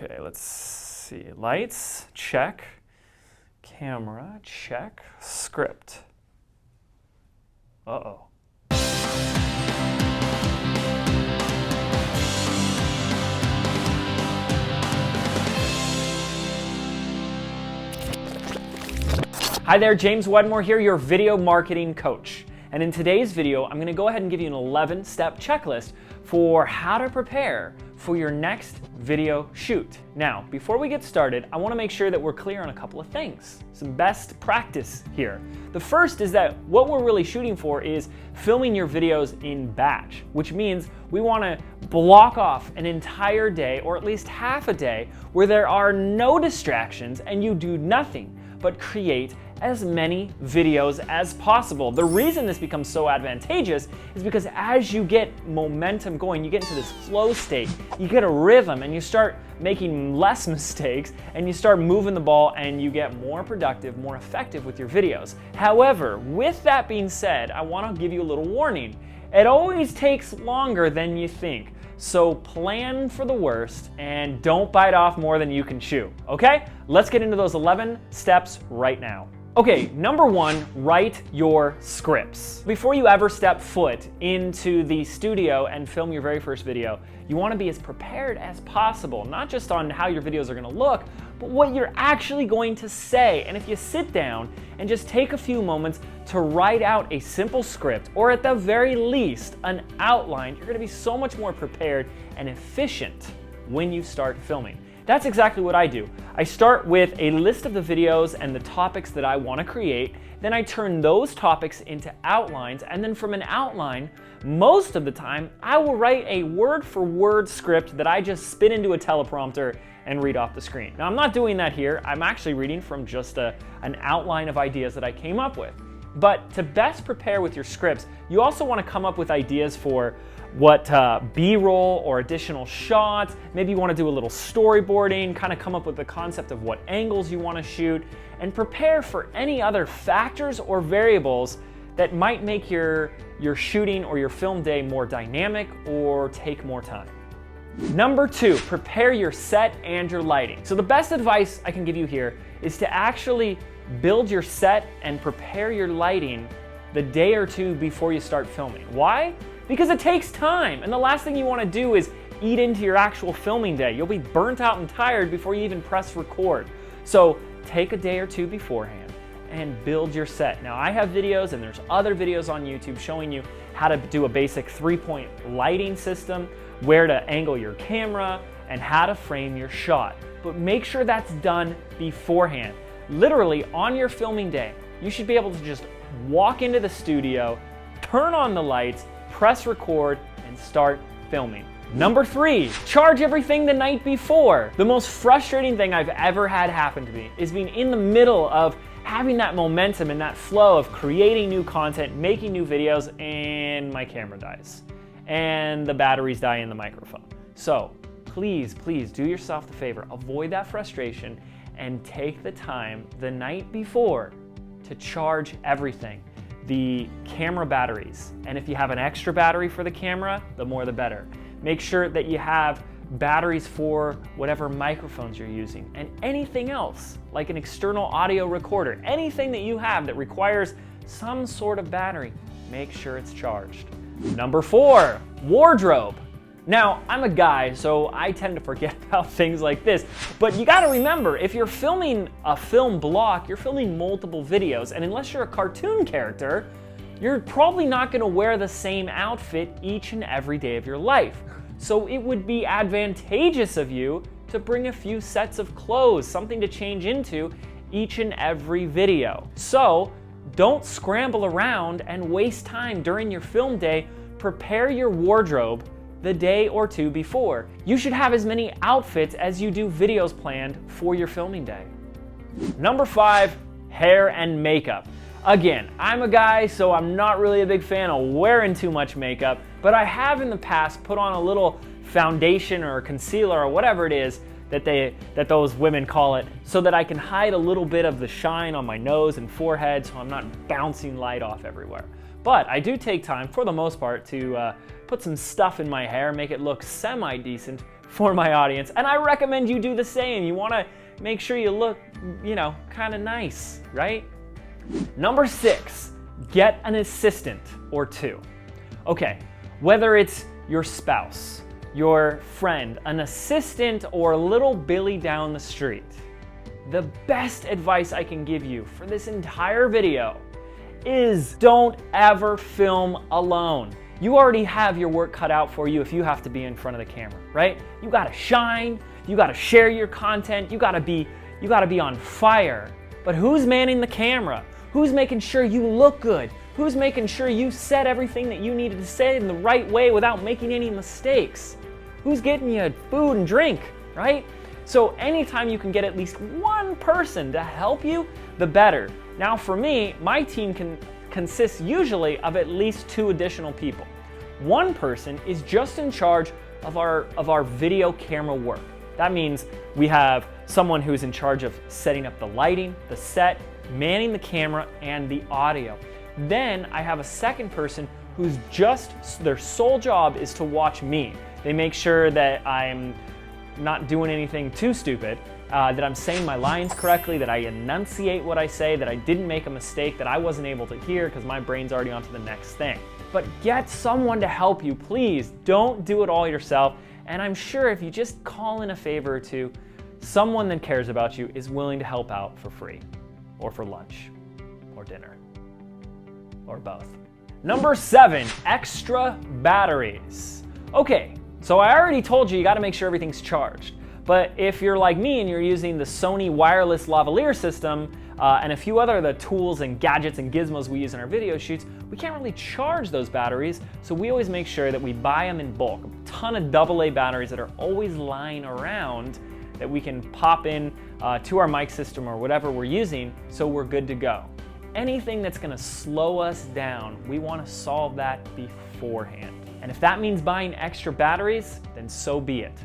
Okay, let's see. Lights, check. Camera, check. Script. Uh-oh. Hi there, James Wedmore here, your video marketing coach. And in today's video, I'm gonna go ahead and give you an 11-step checklist for how to prepare for your next video shoot. Now, before we get started, I wanna make sure that we're clear on a couple of things, some best practice here. The first is that what we're really shooting for is filming your videos in batch, which means we wanna block off an entire day, or at least half a day, where there are no distractions and you do nothing but create as many videos as possible. The reason this becomes so advantageous is because as you get momentum going, you get into this flow state, you get a rhythm and you start making less mistakes and you start moving the ball and you get more productive, more effective with your videos. However, with that being said, I want to give you a little warning. It always takes longer than you think. So plan for the worst and don't bite off more than you can chew, okay? Let's get into those 11 steps right now. Okay, number one, write your scripts. Before you ever step foot into the studio and film your very first video, you wanna be as prepared as possible, not just on how your videos are gonna look, but what you're actually going to say. And if you sit down and just take a few moments to write out a simple script, or at the very least, an outline, you're gonna be so much more prepared and efficient when you start filming. That's exactly what I do. I start with a list of the videos and the topics that I want to create, then I turn those topics into outlines, and then from an outline, most of the time, I will write a word-for-word script that I just spit into a teleprompter and read off the screen. Now, I'm not doing that here. I'm actually reading from just an outline of ideas that I came up with. But to best prepare with your scripts, you also want to come up with ideas for what B-roll or additional shots. Maybe you want to do a little storyboarding, kind of come up with the concept of what angles you want to shoot, and prepare for any other factors or variables that might make your shooting or your film day more dynamic or take more time. Number two, prepare your set and your lighting. So the best advice I can give you here is to actually build your set and prepare your lighting the day or two before you start filming. Why? Because it takes time, and the last thing you want to do is eat into your actual filming day. You'll be burnt out and tired before you even press record. So take a day or two beforehand and build your set. Now, I have videos and there's other videos on YouTube showing you how to do a basic 3-point lighting system, where to angle your camera, and how to frame your shot. But make sure that's done beforehand. Literally, on your filming day, you should be able to just walk into the studio, turn on the lights, press record, and start filming. Number three, charge everything the night before. The most frustrating thing I've ever had happen to me is being in the middle of having that momentum and that flow of creating new content, making new videos, and my camera dies. And the batteries die in the microphone. So please, please do yourself the favor, avoid that frustration and take the time the night before to charge everything. The camera batteries, and if you have an extra battery for the camera, the more the better. Make sure that you have batteries for whatever microphones you're using, and anything else, like an external audio recorder, anything that you have that requires some sort of battery, make sure it's charged. Number four, wardrobe. Now, I'm a guy, so I tend to forget about things like this, but you gotta remember, if you're filming a film block, you're filming multiple videos, and unless you're a cartoon character, you're probably not gonna wear the same outfit each and every day of your life. So it would be advantageous of you to bring a few sets of clothes, something to change into each and every video. So don't scramble around and waste time during your film day. Prepare your wardrobe the day or two before. You should have as many outfits as you do videos planned for your filming day. Number five, hair and makeup. Again, I'm a guy, so I'm not really a big fan of wearing too much makeup, but I have in the past put on a little foundation or concealer or whatever it is that those women call it, so that I can hide a little bit of the shine on my nose and forehead so I'm not bouncing light off everywhere. But I do take time, for the most part, to put some stuff in my hair, make it look semi-decent for my audience, and I recommend you do the same. You want to make sure you look, kind of nice, right? Number 6, get an assistant or 2. Okay, whether it's your spouse, your friend, an assistant, or little Billy down the street, the best advice I can give you for this entire video is don't ever film alone. You already have your work cut out for you if you have to be in front of the camera, right? You gotta shine, you gotta share your content, you gotta be on fire. But who's manning the camera? Who's making sure you look good? Who's making sure you said everything that you needed to say in the right way without making any mistakes? Who's getting you food and drink, right? So anytime you can get at least one person to help you, the better. Now for me, my team consists usually of at least 2 additional people. One person is just in charge of our video camera work. That means we have someone who's in charge of setting up the lighting, the set, manning the camera, and the audio. Then I have a second person who's their sole job is to watch me. They make sure that I'm not doing anything too stupid, that I'm saying my lines correctly, that I enunciate what I say, that I didn't make a mistake that I wasn't able to hear because my brain's already on to the next thing. But get someone to help you, please. Don't do it all yourself. And I'm sure if you just call in a favor or two, someone that cares about you is willing to help out for free, or for lunch, or dinner, or both. Number 7, extra batteries. Okay, so I already told you gotta make sure everything's charged. But if you're like me and you're using the Sony wireless lavalier system and a few other of the tools and gadgets and gizmos we use in our video shoots, we can't really charge those batteries, so we always make sure that we buy them in bulk. A ton of AA batteries that are always lying around that we can pop in to our mic system or whatever we're using, so we're good to go. Anything that's gonna slow us down, we wanna solve that beforehand. And if that means buying extra batteries, then so be it.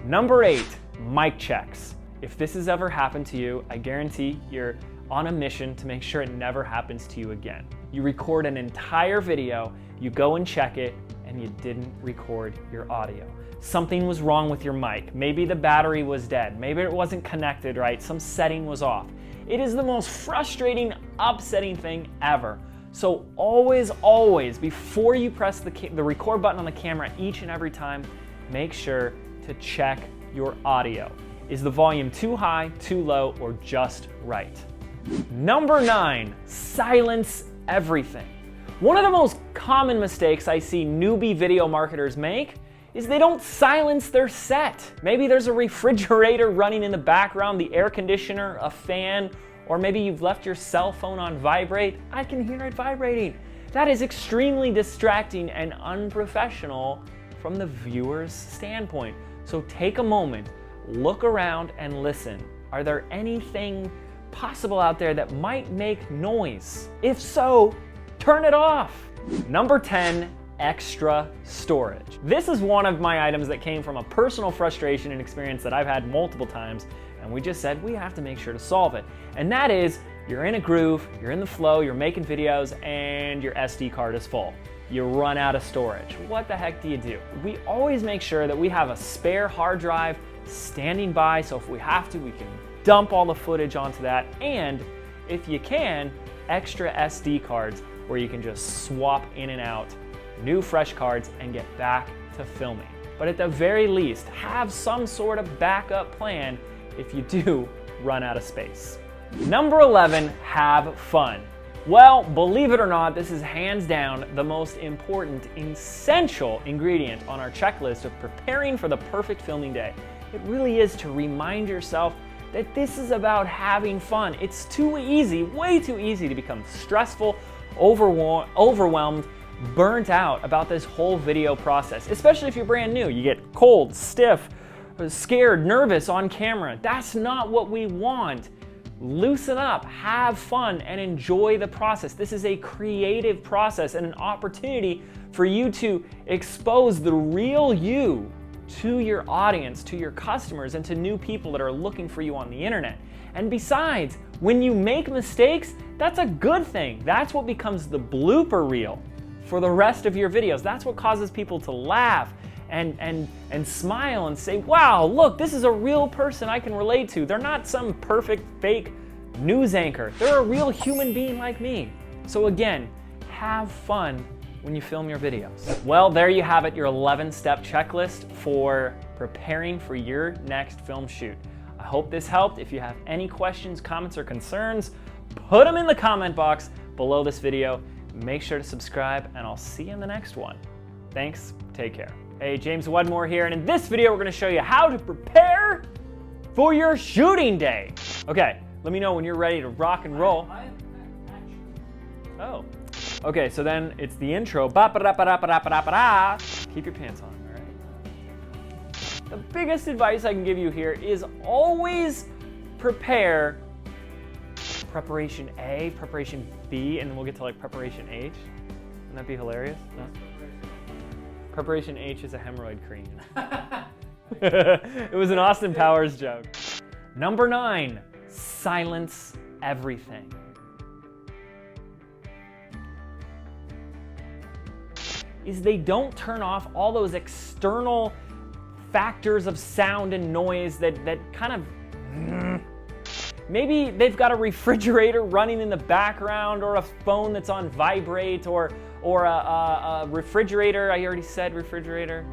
Number 8, mic checks. If this has ever happened to you, I guarantee you're on a mission to make sure it never happens to you again. You record an entire video, you go and check it, and you didn't record your audio. Something was wrong with your mic. Maybe the battery was dead. Maybe it wasn't connected right. Some setting was off. It is the most frustrating, upsetting thing ever. So always, before you press the record button on the camera each and every time, make sure to check your audio. Is the volume too high, too low, or just right? Number 9, silence everything. One of the most common mistakes I see newbie video marketers make is they don't silence their set. Maybe there's a refrigerator running in the background, the air conditioner, a fan, or maybe you've left your cell phone on vibrate. I can hear it vibrating. That is extremely distracting and unprofessional from the viewer's standpoint. So take a moment, look around and listen. Are there anything possible out there that might make noise? If so, turn it off. Number 10, extra storage. This is one of my items that came from a personal frustration and experience that I've had multiple times, and we just said we have to make sure to solve it. And that is, you're in a groove, you're in the flow, you're making videos, and your SD card is full. You run out of storage. What the heck do you do? We always make sure that we have a spare hard drive standing by, so if we have to, we can dump all the footage onto that, and if you can, extra SD cards where you can just swap in and out new fresh cards and get back to filming. But at the very least, have some sort of backup plan if you do run out of space. Number 11, have fun. Well, believe it or not, this is hands down the most important, essential ingredient on our checklist of preparing for the perfect filming day. It really is to remind yourself that this is about having fun. It's too easy, way too easy to become stressful, overwhelmed, burnt out about this whole video process, especially if you're brand new. You get cold, stiff, scared, nervous on camera. That's not what we want. Loosen up, have fun, and enjoy the process. This is a creative process and an opportunity for you to expose the real you to your audience, to your customers, and to new people that are looking for you on the internet. And besides, when you make mistakes, that's a good thing. That's what becomes the blooper reel for the rest of your videos. That's what causes people to laugh and smile and say, wow, look, this is a real person I can relate to. They're not some perfect fake news anchor. They're a real human being like me. So again, have fun when you film your videos. Well, there you have it, your 11-step checklist for preparing for your next film shoot. I hope this helped. If you have any questions, comments, or concerns, put them in the comment box below this video. Make sure to subscribe, and I'll see you in the next one. Thanks, take care. Hey, James Wedmore here, and in this video, we're gonna show you how to prepare for your shooting day. Okay, let me know when you're ready to rock and roll. Oh. Okay, so then it's the intro. Ba-ba-da-ba-da-ba-da-ba-da-ba-da. Keep your pants on, all right? The biggest advice I can give you here is always prepare preparation A, preparation B, and then we'll get to like preparation H. Wouldn't that be hilarious? No? Preparation H is a hemorrhoid cream. It was an Austin Powers joke. Number 9, silence everything. Is they don't turn off all those external factors of sound and noise that kind of, maybe they've got a refrigerator running in the background, or a phone that's on vibrate, or a refrigerator. I already said refrigerator.